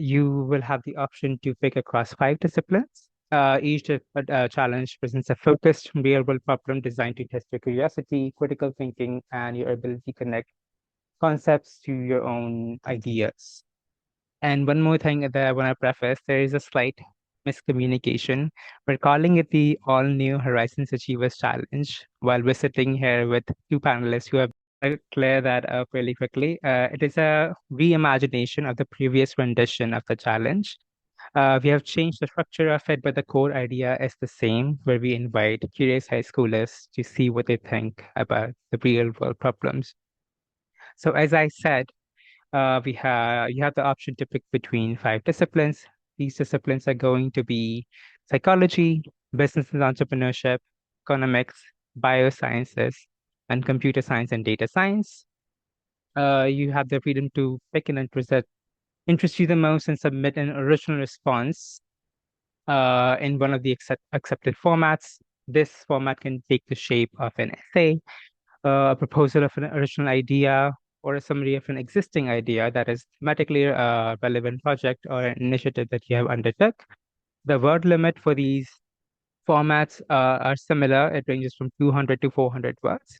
you will have the option to pick across 5 disciplines. Each challenge presents a focused real-world problem designed to test your curiosity, critical thinking, and your ability to connect concepts to your own ideas. And one more thing that I want to preface, there is a slight miscommunication. We're calling it the All New Horizons Achievers Challenge while we're sitting here with two panelists who have clear that up really quickly. It is a reimagination of the previous rendition of the challenge. We have changed the structure of it, but the core idea is the same, where we invite curious high schoolers to see what they think about the real world problems. So as I said, you have the option to pick between 5 disciplines. These disciplines are going to be psychology, business and entrepreneurship, economics, biosciences, and computer science and data science. You have the freedom to pick an interest that interests you the most and submit an original response in one of the accepted formats. This format can take the shape of an essay, a proposal of an original idea, or a summary of an existing idea that is thematically a relevant project or an initiative that you have undertook. The word limit for these formats are similar. It ranges from 200 to 400 words,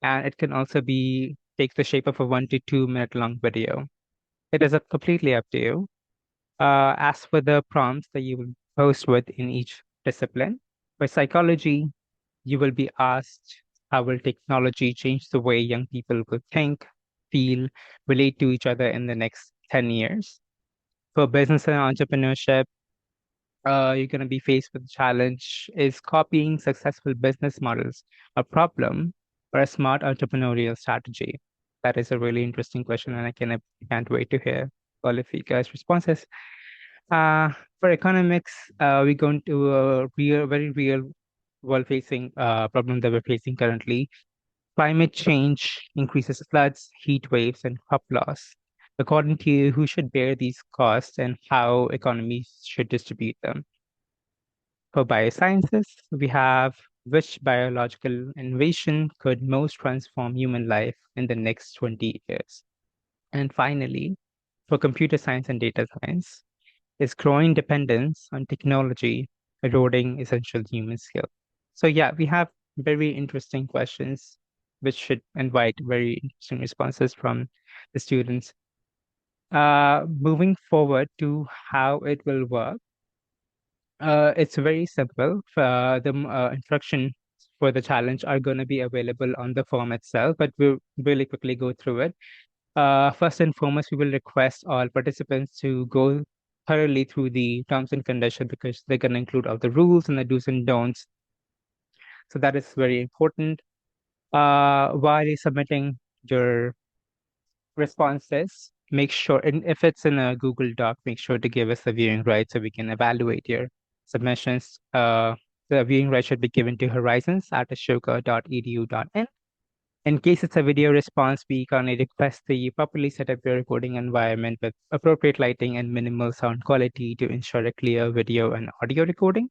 and it can also be take the shape of a 1 to 2 minute long video. It is completely up to you. As for the prompts that you will post with in each discipline, for psychology, you will be asked how will technology change the way young people will think, feel, relate to each other in the next 10 years. For business and entrepreneurship, you're going to be faced with the challenge is copying successful business models a problem or a smart entrepreneurial strategy? That is a really interesting question, and can't wait to hear all of you guys' responses. Uh, for economics, we're going to a very real world facing problem that we're facing currently. Climate change increases floods, heat waves, and crop loss. According to you, who should bear these costs and how economies should distribute them? For biosciences, we have which biological innovation could most transform human life in the next 20 years? And finally, for computer science and data science, is growing dependence on technology eroding essential human skills? So yeah, we have very interesting questions which should invite very interesting responses from the students. Moving forward to how it will work, it's very simple. The instructions for the challenge are going to be available on the form itself, but we'll really quickly go through it. First and foremost, we will request all participants to go thoroughly through the terms and conditions because they're going to include all the rules and the do's and don'ts. So that is very important. While you're submitting your responses, make sure, and if it's in a Google Doc, make sure to give us the viewing right so we can evaluate your submissions. The viewing right should be given to horizons@ashoka.edu.in. In case it's a video response, we kindly request that you properly set up your recording environment with appropriate lighting and minimal sound quality to ensure a clear video and audio recording.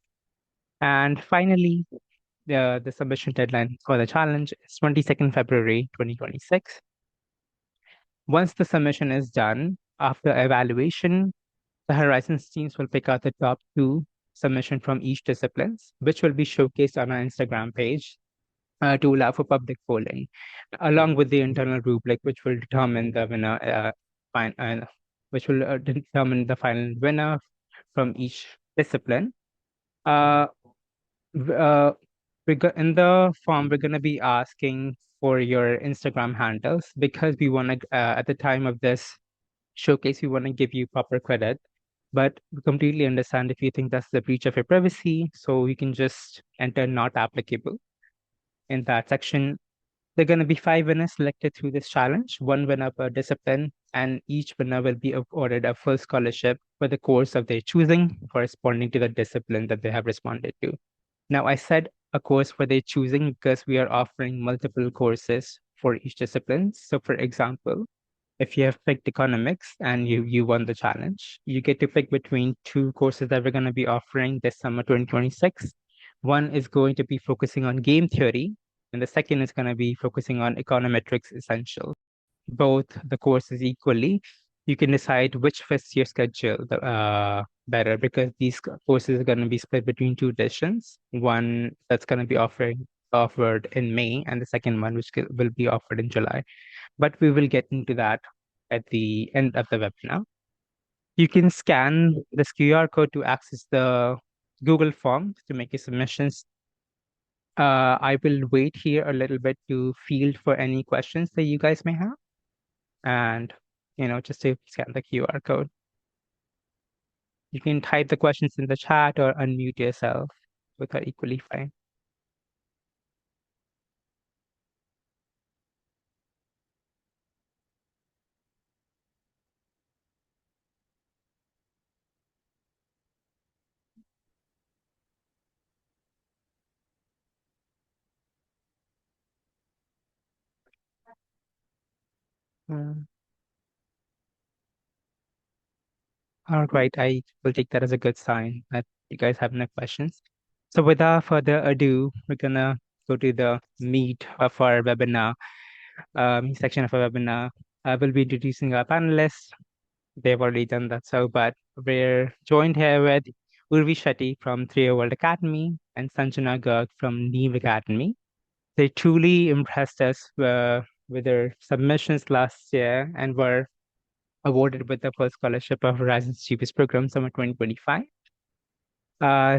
And finally, the submission deadline for the challenge is 22nd February 2026. Once the submission is done, after evaluation, the Horizons teams will pick out the top 2 submissions from each discipline, which will be showcased on our Instagram page to allow for public polling, along with the internal rubric, which will determine the winner, which will determine the final winner from each discipline. Uh, in the form, we're going to be asking for your Instagram handles because we want to, at the time of this showcase, we want to give you proper credit. But we completely understand if you think that's the breach of your privacy, so you can just enter not applicable in that section. There are going to be 5 winners selected through this challenge, 1 winner per discipline, and each winner will be awarded a full scholarship for the course of their choosing, corresponding to the discipline that they have responded to. Now, I said a course for their choosing because we are offering multiple courses for each discipline. So, for example, if you have picked economics and you won the challenge, you get to pick between 2 courses that we're going to be offering this summer 2026. One is going to be focusing on game theory, and the second is going to be focusing on econometrics essentials. Both the courses equally You can decide which fits your schedule better, because these courses are going to be split between two editions. One that's going to be offered in May, and the second one which will be offered in July. But we will get into that at the end of the webinar. You can scan this QR code to access the Google Forms to make your submissions. I will wait here a little bit to field for any questions that you guys may have, and just to scan the QR code. You can type the questions in the chat or unmute yourself. Both are equally fine. Mm. All right, I will take that as a good sign that you guys have no questions. So without further ado, we're gonna go to the meat of our webinar, section of our webinar. I will be introducing our panelists. They've already done that, but we're joined here with Urvi Shetty from 3 World Academy and Sanjana Garg from Neve Academy. They truly impressed us with their submissions last year and were awarded with the first scholarship of Horizons Achievers Program Summer 2025.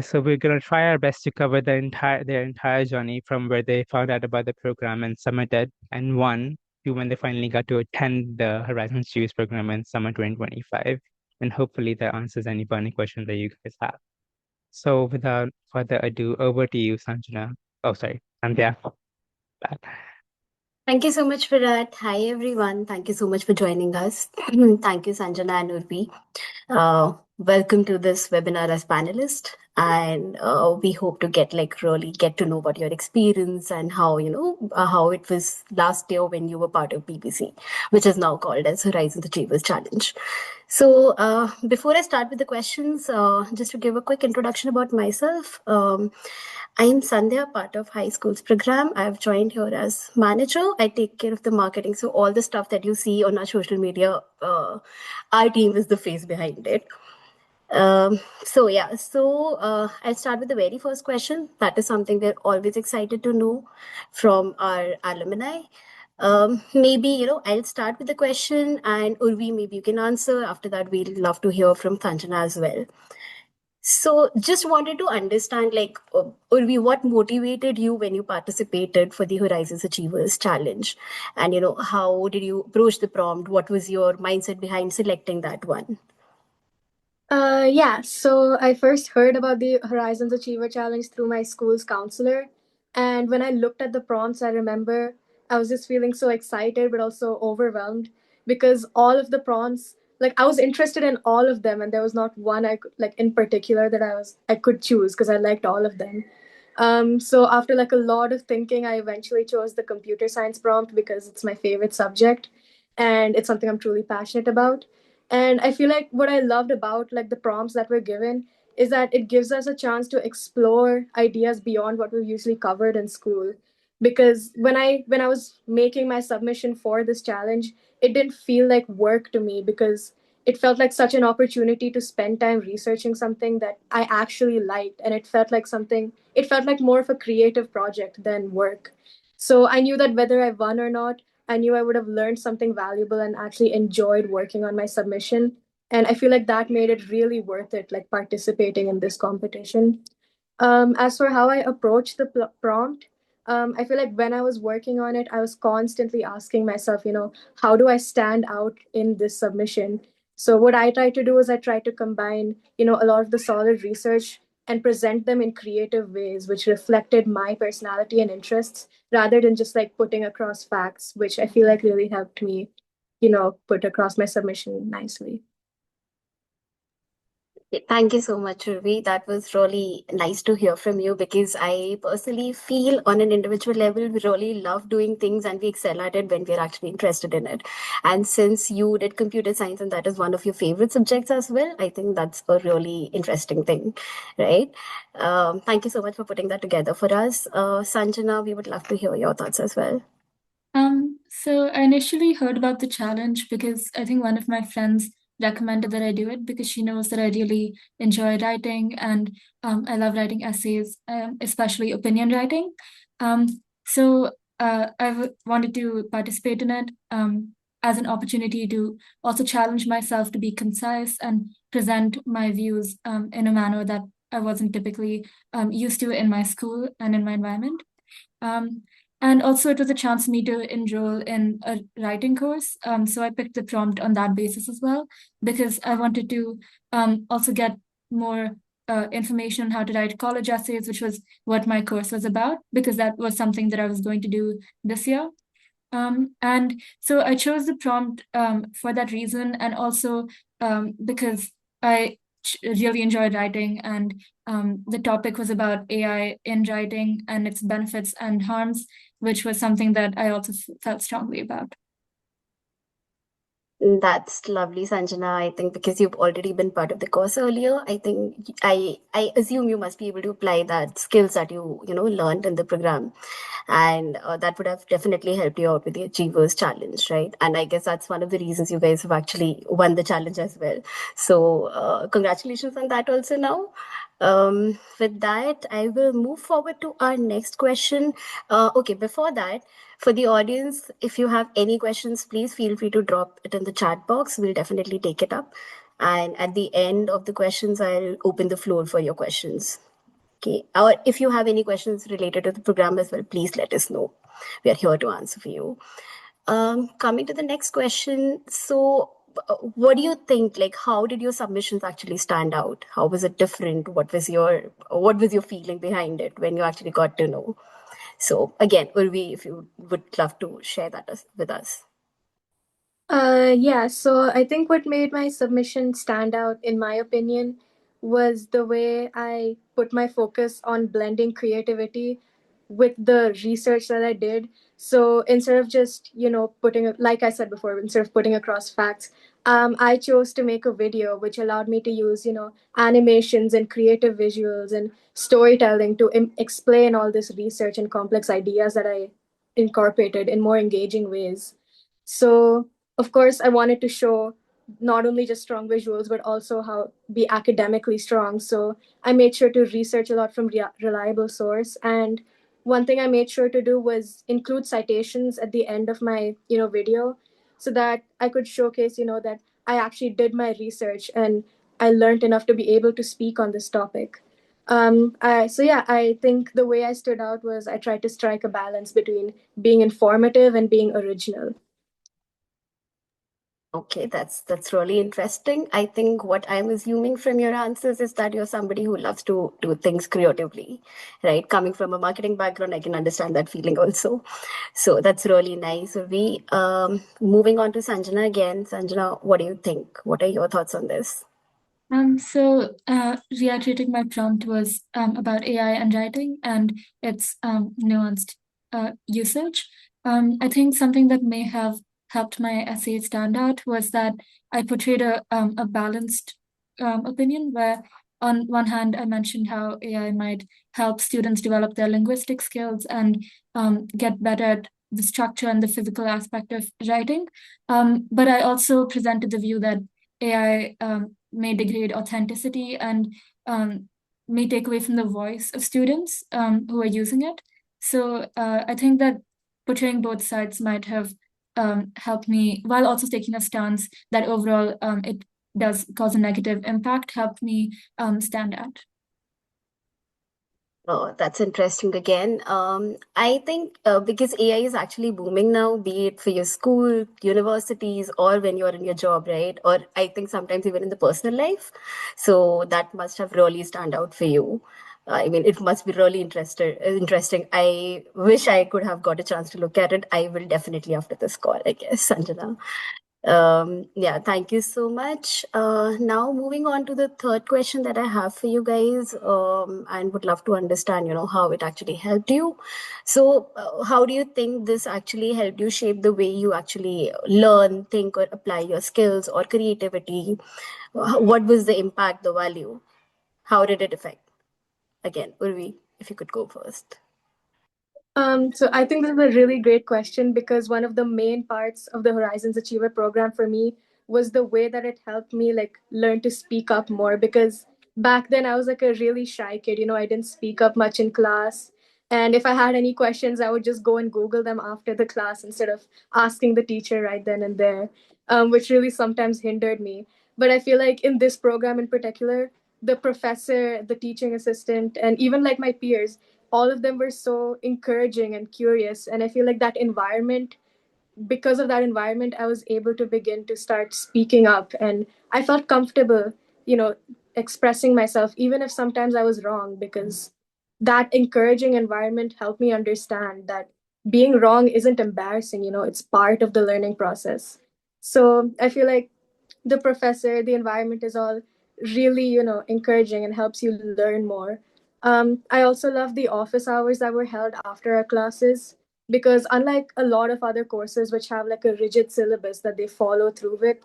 So we're going to try our best to cover their entire journey from where they found out about the program and submitted and won to when they finally got to attend the Horizons Achievers Program in summer 2025. And hopefully that answers any burning questions that you guys have. So without further ado, over to you, Sanjana. Oh, sorry, Sandhya. Thank you so much for that. Hi, everyone. Thank you so much for joining us. Thank you, Sanjana and Urvi. Welcome to this webinar as panelist. And we hope to really get to know about your experience and how, how it was last year when you were part of BBC, which is now called as Horizon Achievers Challenge. So before I start with the questions, just to give a quick introduction about myself, I'm Sandhya, part of high school's program. I've joined here as manager. I take care of the marketing. So all the stuff that you see on our social media, our team is the face behind it. I'll start with the very first question. That is something we're always excited to know from our alumni. Maybe, I'll start with the question, and Urvi, maybe you can answer. After that, we'd love to hear from Sanjana as well. So just wanted to understand, Urvi, what motivated you when you participated for the Horizons Achievers Challenge? And, how did you approach the prompt? What was your mindset behind selecting that one? Yeah, so I first heard about the Horizons Achiever Challenge through my school's counselor. And when I looked at the prompts, I remember I was just feeling so excited, but also overwhelmed because all of the prompts, I was interested in all of them, and there was not one in particular that I could choose because I liked all of them. So after a lot of thinking, I eventually chose the computer science prompt because it's my favorite subject, and it's something I'm truly passionate about. And I feel like what I loved about the prompts that were given is that it gives us a chance to explore ideas beyond what we've usually covered in school. Because when I was making my submission for this challenge, it didn't feel like work to me because it felt like such an opportunity to spend time researching something that I actually liked, and it felt like more of a creative project than work. So I knew that whether I won or not, I knew I would have learned something valuable and actually enjoyed working on my submission. And I feel like that made it really worth it, participating in this competition. As for how I approached the prompt, I feel like when I was working on it, I was constantly asking myself, how do I stand out in this submission? So what I tried to do is I tried to combine, a lot of the solid research and present them in creative ways, which reflected my personality and interests rather than just putting across facts, which I feel like really helped me, put across my submission nicely. Thank you so much, Ruby. That was really nice to hear from you because I personally feel on an individual level, we really love doing things and we excel at it when we're actually interested in it. And since you did computer science and that is one of your favorite subjects as well, I think that's a really interesting thing, right? Thank you so much for putting that together for us. Sanjana, we would love to hear your thoughts as well. So I initially heard about the challenge because I think one of my friends recommended that I do it because she knows that I really enjoy writing and I love writing essays, especially opinion writing. Um, so I wanted to participate in it as an opportunity to also challenge myself to be concise and present my views in a manner that I wasn't typically used to in my school and in my environment. Um, and also, it was a chance for me to enroll in a writing course. So I picked the prompt on that basis as well, because I wanted to also get more information on how to write college essays, which was what my course was about, because that was something that I was going to do this year. And so I chose the prompt for that reason, and also because I really enjoyed writing, and the topic was about AI in writing and its benefits and harms, which was something that I also felt strongly about. That's lovely, Sanjana. I think because you've already been part of the course earlier, I think I assume you must be able to apply that skills that you know learned in the program, and that would have definitely helped you out with the Achievers Challenge, right? And I guess that's one of the reasons you guys have actually won the challenge as well. So congratulations on that also now. With that, I will move forward to our next question. Okay, before that, for the audience, if you have any questions, please feel free to drop it in the chat box. We'll definitely take it up. And at the end of the questions, I'll open the floor for your questions. Okay. Or if you have any questions related to the program as well, please let us know. We are here to answer for you. Coming to the next question. So, what do you think? Like, how did your submissions actually stand out? How was it different? What was your feeling behind it when you actually got to know? So, again, Urvi, if you would love to share that with us. Yeah, so I think what made my submission stand out, in my opinion, was the way I put my focus on blending creativity with the research that I did. So instead of just, like I said before, instead of putting across facts, I chose to make a video which allowed me to use, animations and creative visuals and storytelling to explain all this research and complex ideas that I incorporated in more engaging ways. So of course, I wanted to show not only just strong visuals, but also how be academically strong. So I made sure to research a lot from reliable source. And one thing I made sure to do was include citations at the end of my, video, so that I could showcase, that I actually did my research and I learned enough to be able to speak on this topic. I think the way I stood out was I tried to strike a balance between being informative and being original. Okay, that's really interesting. I think what I'm assuming from your answers is that you're somebody who loves to do things creatively, right? Coming from a marketing background, I can understand that feeling also. So that's really nice. We moving on to Sanjana again. Sanjana, what do you think? What are your thoughts on this? Reiterating my prompt was about AI and writing and its nuanced usage. I think something that may have helped my essay stand out was that I portrayed a balanced opinion where, on one hand, I mentioned how AI might help students develop their linguistic skills and get better at the structure and the physical aspect of writing. But I also presented the view that AI may degrade authenticity and may take away from the voice of students who are using it. So I think that portraying both sides might have helped me, while also taking a stance that overall it does cause a negative impact, helped me stand out. Oh, that's interesting again. I think because AI is actually booming now, be it for your school, universities, or when you're in your job, right? Or I think sometimes even in the personal life. So that must have really stand out for you. I mean, it must be really interesting. I wish I could have got a chance to look at it. I will definitely after this call, I guess, Sanjana. Yeah, thank you so much. Now moving on to the third question that I have for you guys, and would love to understand, how it actually helped you. So, how do you think this actually helped you shape the way you actually learn, think, or apply your skills or creativity? What was the impact, the value? How did it affect? Again, Urvi, if you could go first. So I think this is a really great question because one of the main parts of the Horizons Achiever program for me was the way that it helped me like learn to speak up more because back then I was like a really shy kid, I didn't speak up much in class. And if I had any questions, I would just go and Google them after the class instead of asking the teacher right then and there, which really sometimes hindered me. But I feel like in this program in particular, the professor, the teaching assistant, and even like my peers, all of them were so encouraging and curious. And I feel like that environment, because of that environment, I was able to begin to start speaking up. And I felt comfortable, expressing myself, even if sometimes I was wrong, because that encouraging environment helped me understand that being wrong isn't embarrassing, it's part of the learning process. So I feel like the professor, the environment is all really, encouraging and helps you learn more. I also love the office hours that were held after our classes because unlike a lot of other courses which have like a rigid syllabus that they follow through with,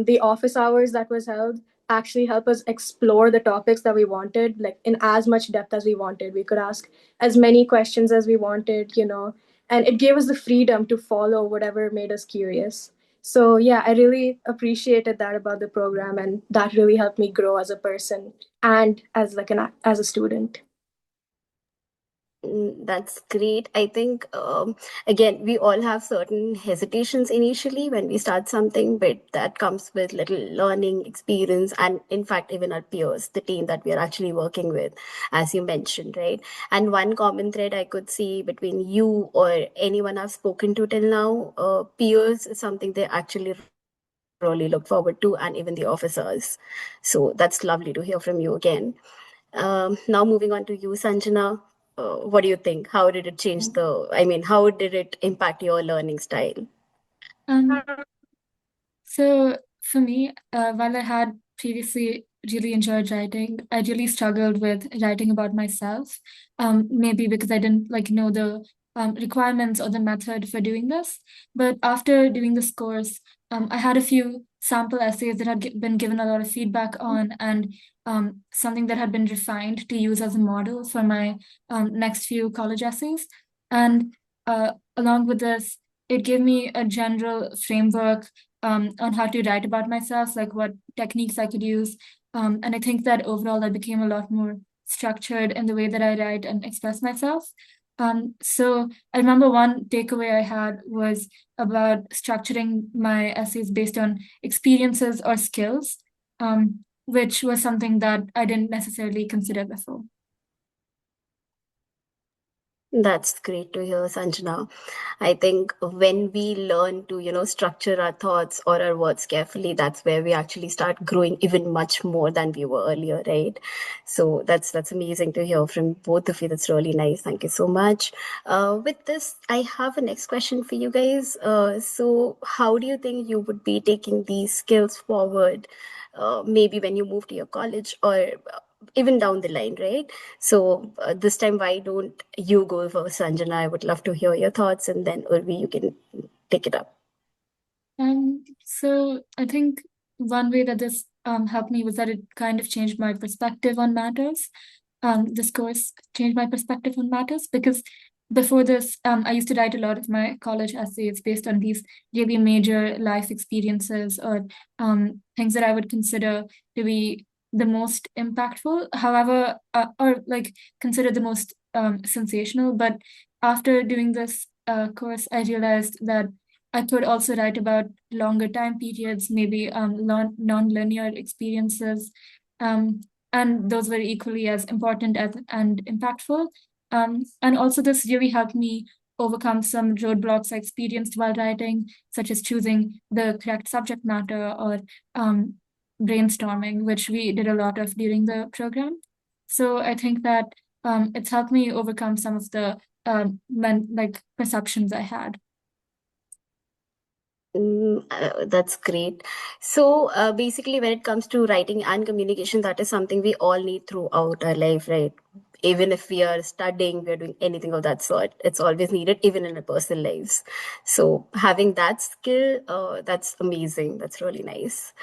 the office hours that was held actually help us explore the topics that we wanted, like in as much depth as we wanted. We could ask as many questions as we wanted, and it gave us the freedom to follow whatever made us curious. So yeah, I really appreciated that about the program, and that really helped me grow as a person and as like as a student. That's great. I think, again, we all have certain hesitations initially when we start something, but that comes with little learning experience and, in fact, even our peers, the team that we are actually working with, as you mentioned, right? And one common thread I could see between you or anyone I've spoken to till now, peers is something they actually really look forward to, and even the officers. So that's lovely to hear from you again. Now moving on to you, Sanjana. What do you think? How did it change how did it impact your learning style? Um, so for me, while I had previously really enjoyed writing, I really struggled with writing about myself. Maybe because I didn't like know the requirements or the method for doing this. But after doing this course, I had a few sample essays that had been given a lot of feedback on, and something that had been refined to use as a model for my next few college essays. And along with this, it gave me a general framework on how to write about myself, like what techniques I could use. And I think that overall I became a lot more structured in the way that I write and express myself. So I remember one takeaway I had was about structuring my essays based on experiences or skills, which was something that I didn't necessarily consider before. That's great to hear, Sanjana. I think when we learn to, structure our thoughts or our words carefully, that's where we actually start growing even much more than we were earlier, right? So that's amazing to hear from both of you. That's really nice. Thank you so much. With this, I have a next question for you guys. So how do you think you would be taking these skills forward? Maybe when you move to your college or even down the line, right? So this time, why don't you go first, Sanjana? I would love to hear your thoughts, and then Urvi, you can take it up. So I think one way that this helped me was that it kind of changed my perspective on matters. This course changed my perspective on matters because before this, I used to write a lot of my college essays based on these really major life experiences or things that I would consider to be the most impactful, however, or like consider the most sensational. But after doing this course, I realized that I could also write about longer time periods, maybe non-linear experiences, and those were equally as important and impactful. And also, this really helped me overcome some roadblocks I experienced while writing, such as choosing the correct subject matter or brainstorming, which we did a lot of during the program. So I think that it's helped me overcome some of the perceptions I had. That's great. So basically, when it comes to writing and communication, that is something we all need throughout our life, right? Even if we are studying, we are doing anything of that sort, it's always needed, even in our personal lives. So having that skill, that's amazing. That's really nice.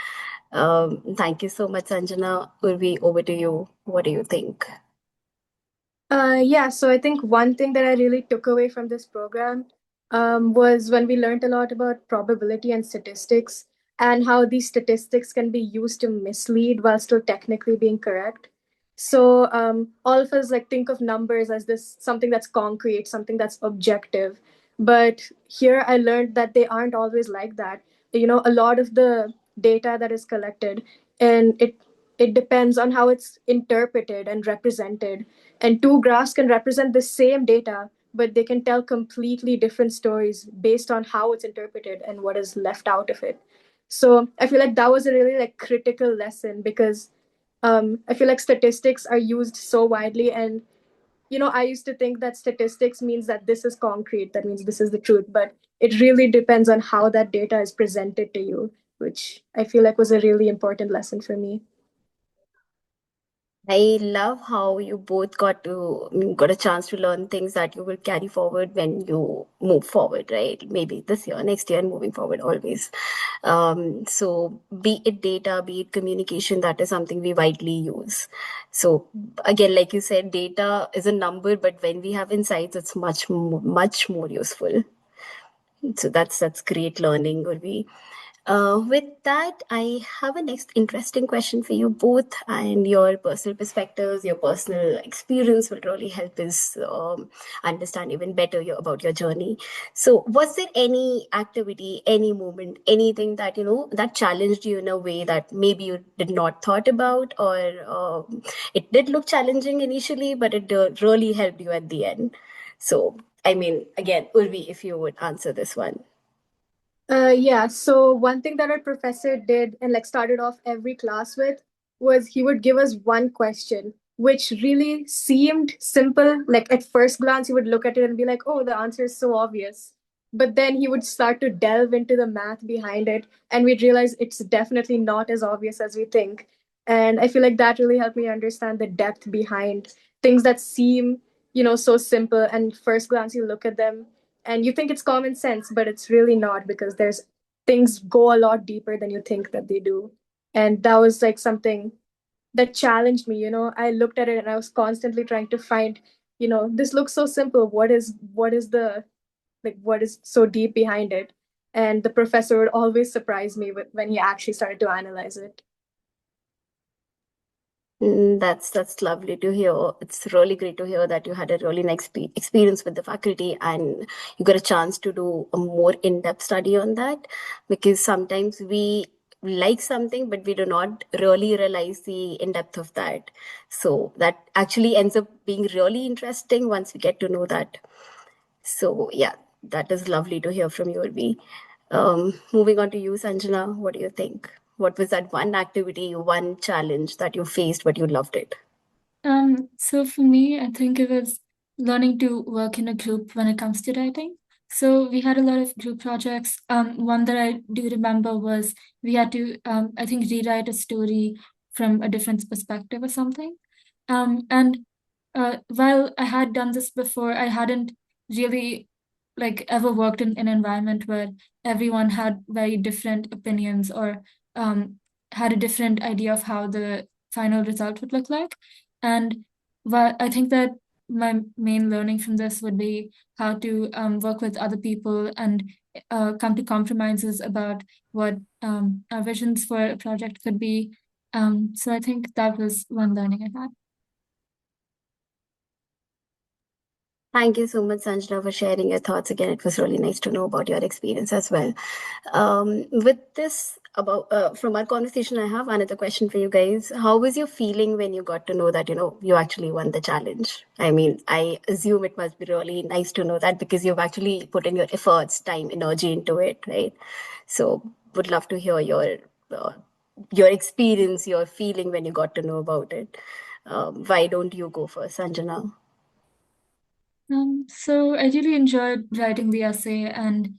Thank you so much, Sanjana. Urvi, over to you. What do you think? Yeah, so I think one thing that I really took away from this program was when we learned a lot about probability and statistics and how these statistics can be used to mislead while still technically being correct. So all of us like think of numbers as this something that's concrete, something that's objective. But here I learned that they aren't always like that. You know, a lot of the data that is collected and it depends on how it's interpreted and represented, and two graphs can represent the same data, but they can tell completely different stories based on how it's interpreted and what is left out of it. So I feel like that was a really like critical lesson because I feel like statistics are used so widely, and you know, I used to think that statistics means that this is concrete, that means this is the truth, but it really depends on how that data is presented to you, which I feel like was a really important lesson for me. I love how you both got a chance to learn things that you will carry forward when you move forward, right? Maybe this year, next year, and moving forward always. So be it data, be it communication, that is something we widely use. So again, like you said, data is a number, but when we have insights, it's much more useful. So that's great learning, Urvi. With that, I have a next interesting question for you both, and your personal perspectives, your personal experience will really help us understand even better about your journey. So, was there any activity, any moment, anything that that challenged you in a way that maybe you did not thought about, or it did look challenging initially, but it really helped you at the end? So, I mean, again, Urvi, if you would answer this one. Yeah, so one thing that our professor did and like started off every class with was he would give us one question, which really seemed simple. Like at first glance, you would look at it and be like, oh, the answer is so obvious. But then he would start to delve into the math behind it, and we'd realize it's definitely not as obvious as we think. And I feel like that really helped me understand the depth behind things that seem, you know, so simple. And first glance, you look at them and you think it's common sense, but it's really not, because there's things go a lot deeper than you think that they do. And that was like something that challenged me. You know, I looked at it and I was constantly trying to find, you know, this looks so simple, what is the like what is so deep behind it? And the professor would always surprise me when he actually started to analyze it. That's lovely to hear. It's really great to hear that you had a really nice experience with the faculty and you got a chance to do a more in-depth study on that, because sometimes we like something but we do not really realize the in-depth of that. So that actually ends up being really interesting once we get to know that. So yeah, that is lovely to hear from you, Urvi. Moving on to you, Sanjana, what do you think? What was that one activity, one challenge that you faced, but you loved it? So for me, I think it was learning to work in a group when it comes to writing. So we had a lot of group projects. One that I do remember was we had to, I think, rewrite a story from a different perspective or something. And while I had done this before, I hadn't really like ever worked in an environment where everyone had very different opinions or had a different idea of how the final result would look like. And I think that my main learning from this would be how to work with other people and come to compromises about what our visions for a project could be. So I think that was one learning I had. Thank you so much, Sanjana, for sharing your thoughts again. It was really nice to know about your experience as well. With this, about from our conversation, I have another question for you guys. How was your feeling when you got to know that you actually won the challenge? I mean, I assume it must be really nice to know that because you've actually put in your efforts, time, energy into it, right? So, would love to hear uh, your experience, your feeling when you got to know about it. Why don't you go first, Sanjana? So I really enjoyed writing the essay and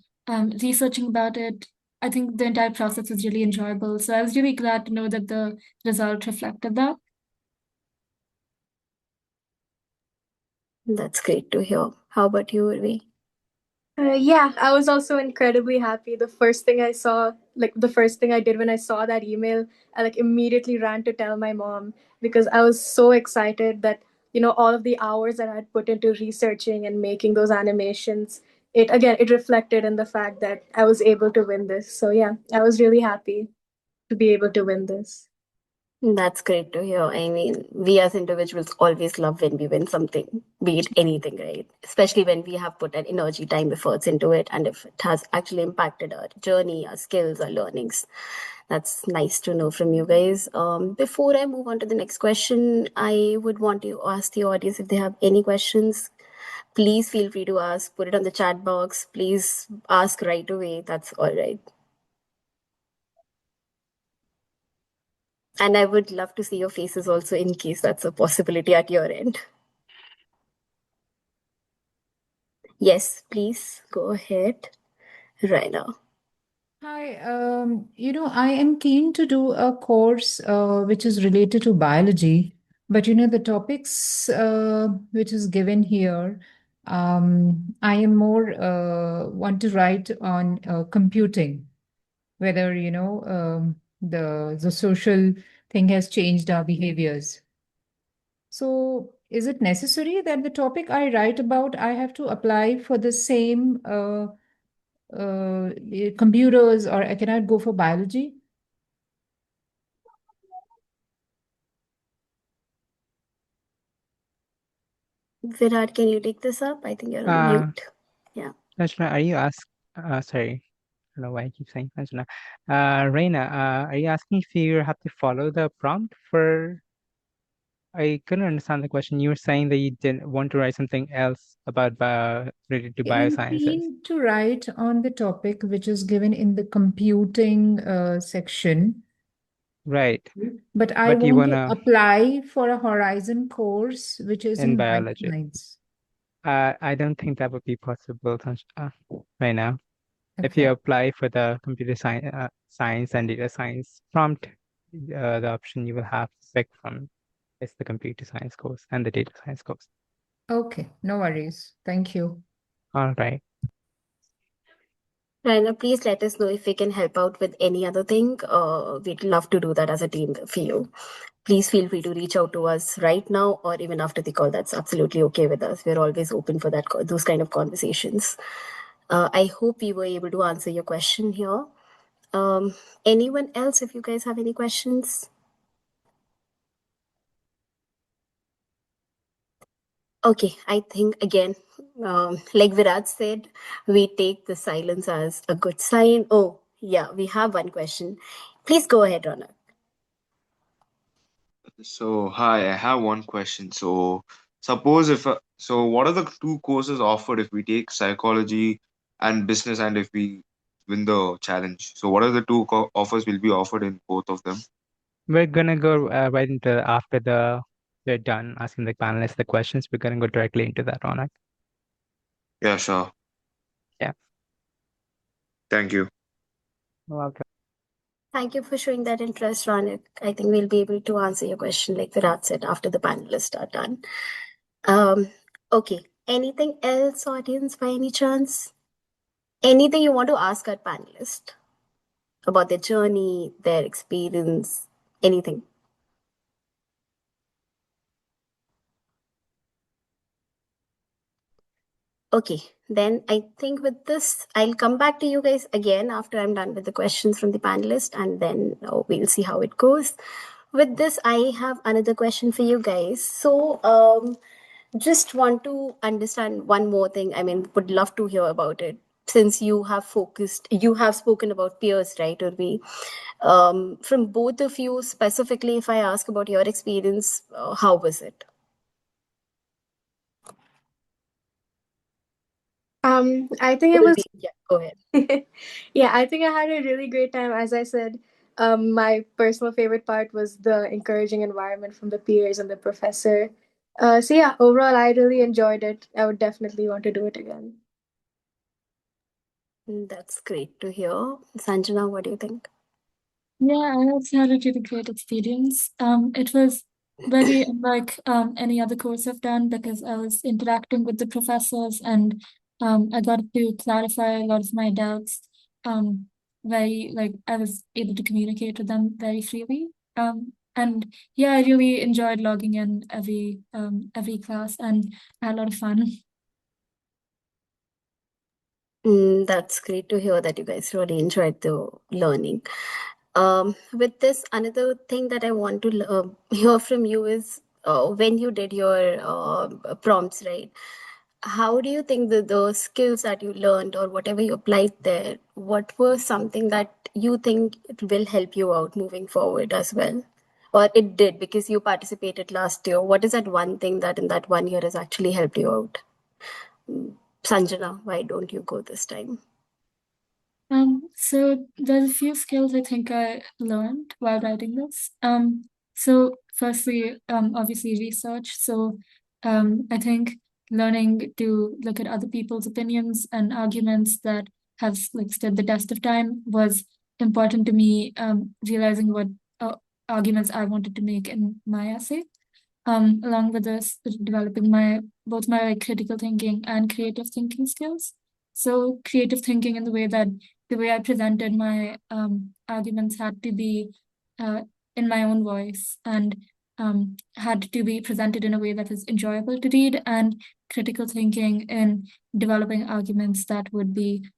researching about it. I think the entire process was really enjoyable. So I was really glad to know that the result reflected that. That's great to hear. How about you, Urvi? Yeah, I was also incredibly happy. The first thing I saw, like the first thing I did when I saw that email, I like immediately ran to tell my mom because I was so excited that all of the hours that I had put into researching and making those animations, it reflected in the fact that I was able to win this. So yeah, I was really happy to be able to win this. That's great to hear. I mean, we as individuals always love when we win something, be it anything, right? Especially when we have put an energy, time, efforts into it, and if it has actually impacted our journey, our skills, our learnings. That's nice to know from you guys. Before I move on to the next question, I would want to ask the audience if they have any questions. Please feel free to ask. Put it on the chat box. Please ask right away. That's all right. And I would love to see your faces also in case that's a possibility at your end. Yes, please go ahead, Raina. Hi, I am keen to do a course which is related to biology, but the topics which is given here, I am more want to write on computing, whether the social thing has changed our behaviors. So, is it necessary that the topic I write about, I have to apply for the same computers, or I cannot go for biology? Virat, can you take this up? I think you're on mute. Yeah. Sanjana, are you sorry, I don't know why I keep saying Sanjana. Reina, are you asking if you have to follow the prompt for? I couldn't understand the question. You were saying that you didn't want to write something else about related to I'm biosciences. keen to write on the topic which is given in the computing section, Right. but I But you want to wanna apply for a Horizon course which is in in biology. bioscience. I don't think that would be possible, right now. If Okay. you apply for the computer science and data science prompt, the option you will have to pick from is the computer science course and the data science course. Okay, no worries. Thank you. All right. Raina, please let us know if we can help out with any other thing. We'd love to do that as a team for you. Please feel free to reach out to us right now or even after the call. That's absolutely okay with us. We're always open for those kind of conversations. I hope we were able to answer your question here. Anyone else, if you guys have any questions? Okay, I think again, like Virat said, we take the silence as a good sign. Oh, yeah, we have one question. Please go ahead, Ronak. So, hi, I have one question. So, suppose what are the two courses offered if we take psychology and business and if we win the challenge? So, what are the two offers will be offered in both of them? We're gonna go right into after we're done asking the panelists the questions. We're gonna go directly into that, Ronak. Yeah, sure. Yeah. Thank you. You're welcome. Thank you for showing that interest, Ronak. I think we'll be able to answer your question, like Virat said, after the panelists are done. Okay. Anything else, audience, by any chance? Anything you want to ask our panelists about their journey, their experience, anything? Okay, then I think with this, I'll come back to you guys again after I'm done with the questions from the panelists, and then we'll see how it goes. With this, I have another question for you guys. So, just want to understand one more thing. I mean, would love to hear about it since you have spoken about peers, right? Or from both of you specifically, if I ask about your experience, how was it? I think it was Yeah, go ahead. yeah, I think I had a really great time. As I said, my personal favorite part was the encouraging environment from the peers and the professor. So yeah, overall, I really enjoyed it. I would definitely want to do it again. That's great to hear. Sanjana, what do you think? Yeah, I also had a really great experience. It was very unlike any other course I've done because I was interacting with the professors and I got to clarify a lot of my doubts. I was able to communicate with them very freely. And yeah, I really enjoyed logging in every class, and I had a lot of fun. That's great to hear that you guys really enjoyed the learning. With this, another thing that I want to hear from you is when you did your prompts, right? How do you think that the skills that you learned or whatever you applied there, what was something that you think it will help you out moving forward as well? Or it did because you participated last year. What is that one thing that in that 1 year has actually helped you out? Sanjana, why don't you go this time? So there's a few skills I think I learned while writing this. So firstly, obviously research. So, I think learning to look at other people's opinions and arguments that have like stood the test of time was important to me. Realizing what arguments I wanted to make in my essay. Along with this, developing both my like, critical thinking and creative thinking skills. So creative thinking in the way I presented my arguments had to be in my own voice, and had to be presented in a way that is enjoyable to read, and critical thinking in developing arguments that would be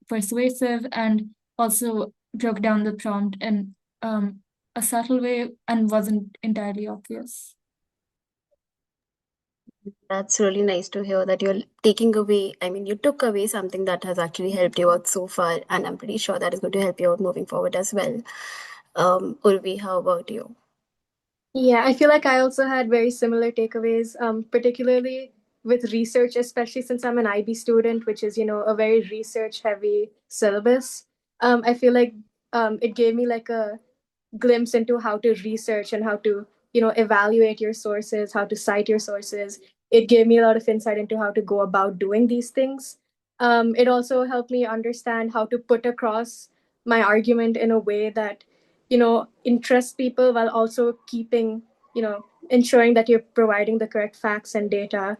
persuasive and also broke down the prompt in a subtle way and wasn't entirely obvious. That's really nice to hear that you're taking away, I mean, you took away something that has actually helped you out so far, and I'm pretty sure that is going to help you out moving forward as well. Urvi, how about you? Yeah, I feel like I also had very similar takeaways, particularly with research, especially since I'm an IB student, which is, a very research heavy syllabus. I feel like it gave me like a glimpse into how to research and how to, evaluate your sources, how to cite your sources. It gave me a lot of insight into how to go about doing these things. It also helped me understand how to put across my argument in a way that interest people while also keeping, ensuring that you're providing the correct facts and data.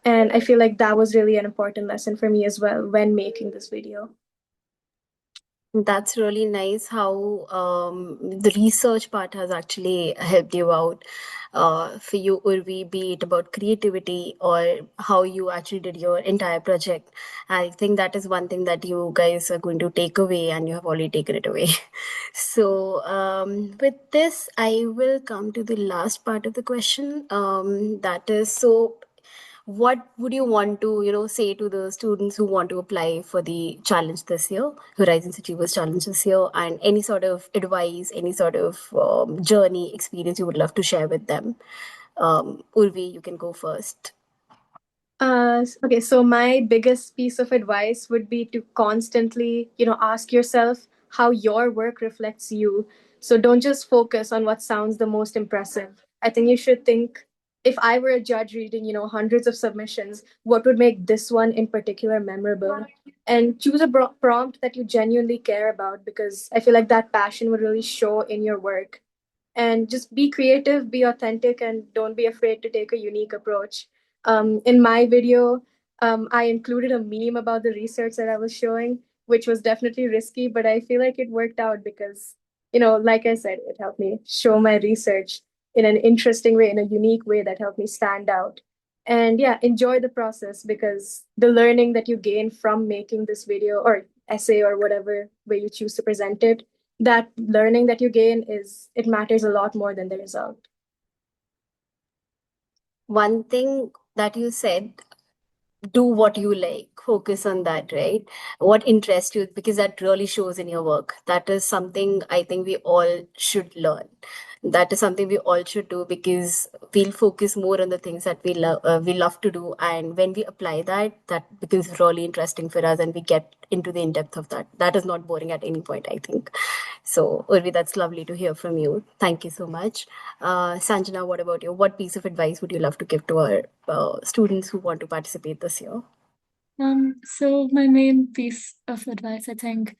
And I feel like that was really an important lesson for me as well when making this video. That's really nice how the research part has actually helped you out. For you, Urvi, be it about creativity or how you actually did your entire project. I think that is one thing that you guys are going to take away, and you have already taken it away. So, with this, I will come to the last part of the question. That is, so what would you want to say to the students who want to apply for the challenge this year, Horizons Achievers Challenge this year, and any sort of advice, any sort of journey experience you would love to share with them? Urvi, you can go first. Okay, so my biggest piece of advice would be to constantly, ask yourself how your work reflects you. So don't just focus on what sounds the most impressive. I think you should think, if I were a judge reading, hundreds of submissions, what would make this one in particular memorable? And choose a prompt that you genuinely care about, because I feel like that passion would really show in your work. And just be creative, be authentic, and don't be afraid to take a unique approach. In my video, I included a meme about the research that I was showing, which was definitely risky, but I feel like it worked out because, like I said, it helped me show my research in an interesting way, in a unique way that helped me stand out. And yeah, enjoy the process, because the learning that you gain from making this video or essay or whatever way you choose to present it, that learning that you gain it matters a lot more than the result. One thing that you said, do what you like, focus on that, right? What interests you, because that really shows in your work. That is something I think we all should learn. That is something we all should do, because we'll focus more on the things that we love to do, and when we apply that becomes really interesting for us, and we get into the in-depth of that is not boring at any point, I think. So, Urvi, that's lovely to hear from you. Thank you so much. Sanjana, what about you? What piece of advice would you love to give to our students who want to participate this year? So my main piece of advice, I think,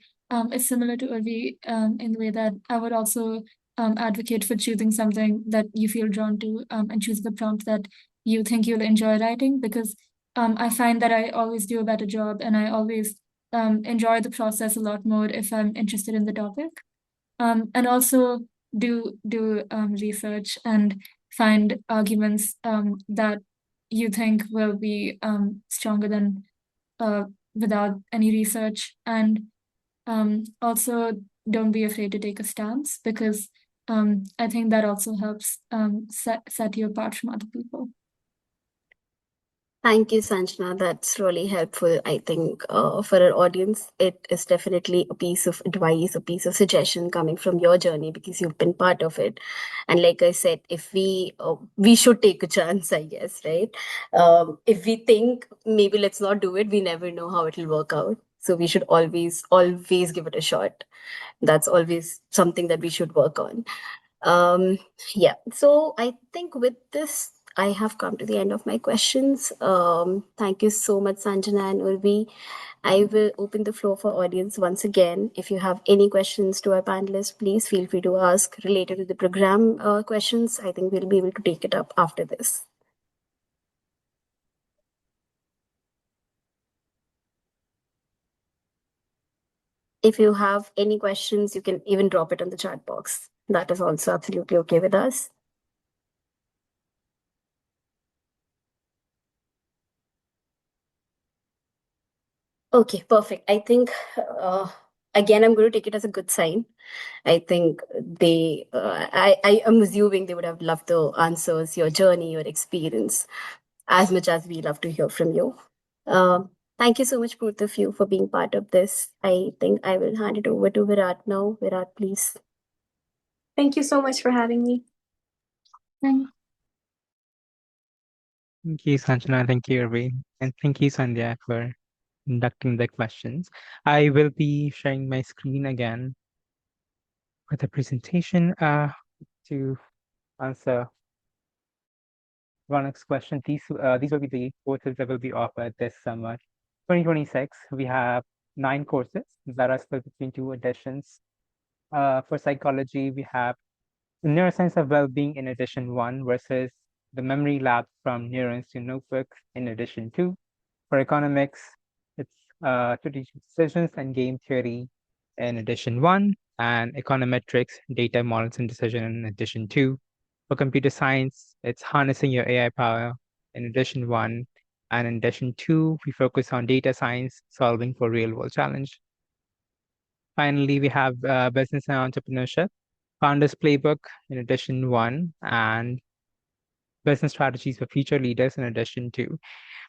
is similar to Urvi, in the way that I would also advocate for choosing something that you feel drawn to, and choose the prompt that you think you'll enjoy writing, because I find that I always do a better job, and I always enjoy the process a lot more if I'm interested in the topic. And also do research and find arguments that you think will be stronger than without any research. And also don't be afraid to take a stance, because I think that also helps set you apart from other people. Thank you, Sanjana. That's really helpful. I think for our audience, it is definitely a piece of advice, a piece of suggestion coming from your journey because you've been part of it. And like I said, if we should take a chance, I guess, right? If we think maybe let's not do it, we never know how it'll work out. So we should always give it a shot. That's always something that we should work on. Yeah, so I think with this, I have come to the end of my questions. Thank you so much, Sanjana and Urvi. I will open the floor for audience once again. If you have any questions to our panelists, please feel free to ask related to the program questions. I think we'll be able to take it up after this. If you have any questions, you can even drop it on the chat box. That is also absolutely okay with us. Okay, perfect. I think, again, I'm going to take it as a good sign. I think I am assuming they would have loved the answers, your journey, your experience, as much as we love to hear from you. Thank you so much, both of you, for being part of this. I think I will hand it over to Virat now. Virat, please. Thank you so much for having me. Thanks. Thank you, Sanjana. Thank you, Urvi. And thank you, Sandhya, for conducting the questions. I will be sharing my screen again for the presentation to answer Ronak's question. These will be the courses that will be offered this summer. 2026, we have 9 courses that are split between 2 editions. For psychology, we have the neuroscience of well-being in edition 1 versus the memory lab from neurons to notebooks in edition 2. For economics, it's strategic decisions and game theory in edition 1, and econometrics, data models and decision in edition 2. For computer science, it's harnessing your AI power in edition 1, and in edition 2, we focus on data science, solving for real-world challenge. Finally, we have business and entrepreneurship, Founders Playbook in edition 1, and business strategies for future leaders in edition 2.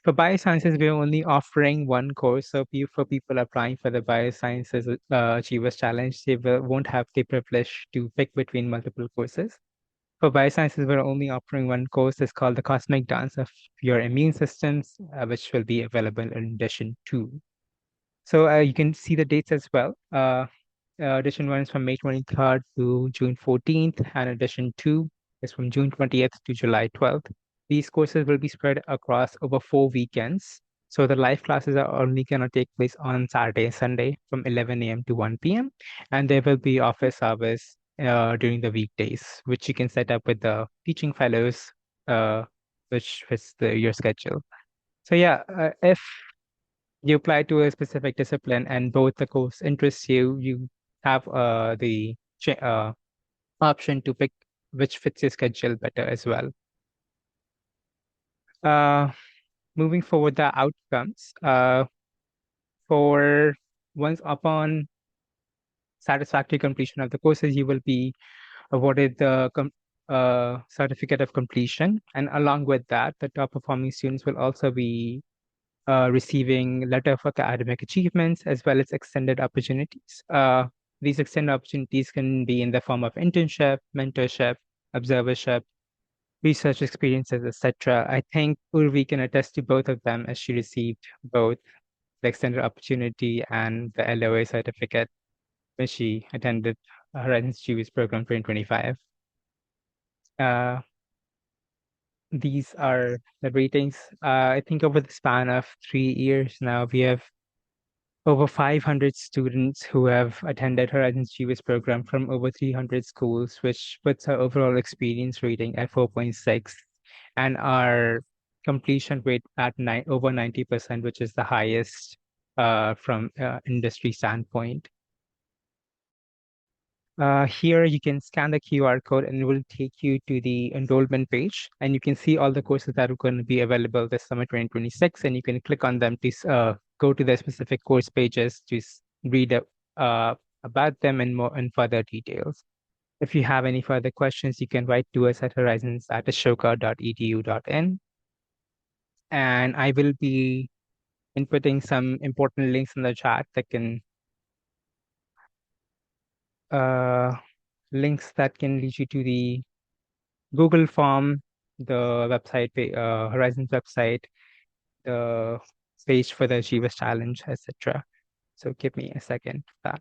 For biosciences, we're only offering 1 course. So for people applying for the Biosciences Achievers Challenge, they won't have the privilege to pick between multiple courses. For biosciences, we're only offering 1 course. It's called The Cosmic Dance of Your Immune Systems, which will be available in edition 2. So you can see the dates as well. Edition 1 is from May 23rd to June 14th, and edition 2 is from June 20th to July 12th. These courses will be spread across over 4 weekends. So the live classes are only going to take place on Saturday and Sunday from 11 a.m. to 1 p.m. And there will be office hours during the weekdays, which you can set up with the teaching fellows, which fits your schedule. So yeah, if you apply to a specific discipline and both the course interests you, you have the option to pick which fits your schedule better as well. Moving forward, the outcomes. For once upon satisfactory completion of the courses, you will be awarded the certificate of completion, and along with that, the top performing students will also be receiving letter of academic achievements as well as extended opportunities. These extended opportunities can be in the form of internship, mentorship, observership, research experiences, etc. I think Urvi can attest to both of them as she received both the extended opportunity and the LOA certificate when she attended Horizons Achievers Program 2025. These are the ratings. I think over the span of 3 years now, we have over 500 students who have attended Horizons Achievers Program from over 300 schools, which puts our overall experience rating at 4.6 and our completion rate at over 90%, which is the highest from industry standpoint. Here you can scan the QR code and it will take you to the enrollment page, and you can see all the courses that are going to be available this summer 2026, and you can click on them to go to the specific course pages to read about them in more in further details. If you have any further questions, you can write to us at horizons@ashoka.edu.in, and I will be inputting some important links in the chat that can links that can lead you to the Google form, the website, Horizons website, the page for the Achievers Challenge, etc. So give me a second for that.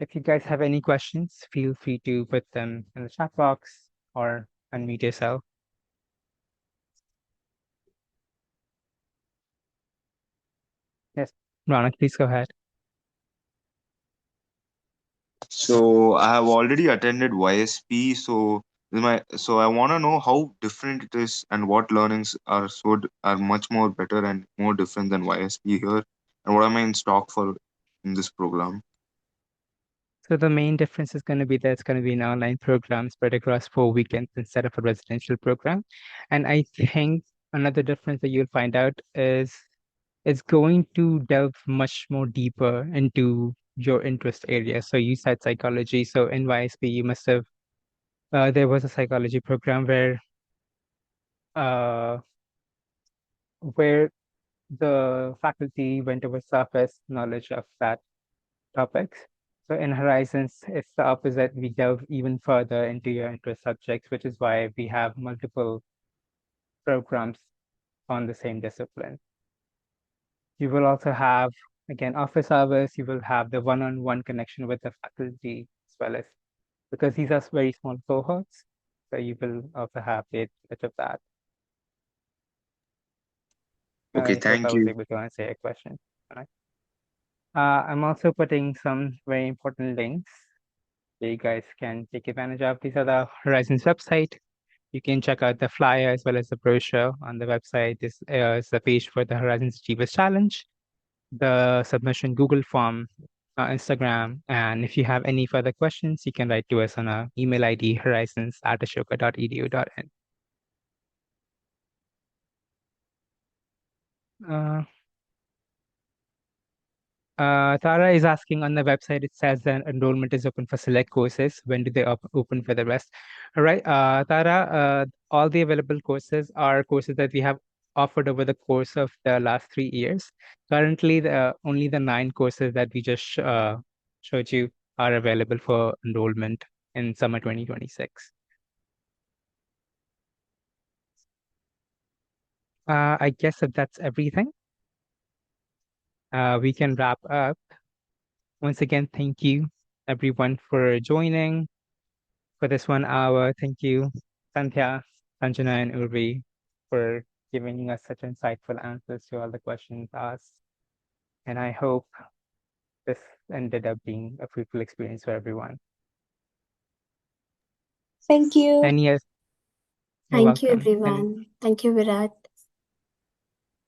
If you guys have any questions, feel free to put them in the chat box or unmute yourself. Yes, Ronak, please go ahead. So I have already attended YSP, so I want to know how different it is and what learnings are much more better and more different than YSP here, and what am I in stock for in this program? So the main difference is going to be that it's going to be an online program spread across 4 weekends instead of a residential program. And I think another difference that you'll find out is it's going to delve much more deeper into your interest area. So you said psychology. So in YSP, you must have there was a psychology program uh, where the faculty went over surface knowledge of that topics. So in Horizons, it's the opposite. We delve even further into your interest subjects, which is why we have multiple programs on the same discipline. You will also have, again, office hours. You will have the one-on-one connection with the faculty as well as, because these are very small cohorts. So you will also have a bit of that. Okay, I hope I thank was you. able to answer your question. All right. I'm also putting some very important links that you guys can take advantage of. These are the Horizons website. You can check out the flyer as well as the brochure on the website. This is the page for the Horizons Achievers Challenge, the submission Google form, Instagram. And if you have any further questions, you can write to us on our email ID, horizons@ashoka.edu.in. Tara is asking on the website, it says that enrollment is open for select courses. When do they open for the rest? All right, Tara, all the available courses are courses that we have offered over the course of the last 3 years. Currently, only the 9 courses that we just showed you are available for enrollment in summer 2026. I guess that's everything. We can wrap up. Once again, thank you everyone for joining for this 1 hour. Thank you, Sandhya, Sanjana, and Urvi, for giving us such insightful answers to all the questions asked. And I hope this ended up being a fruitful experience for everyone. Thank you. And yes, you're Thank you, welcome. And everyone. Thank you, Virat.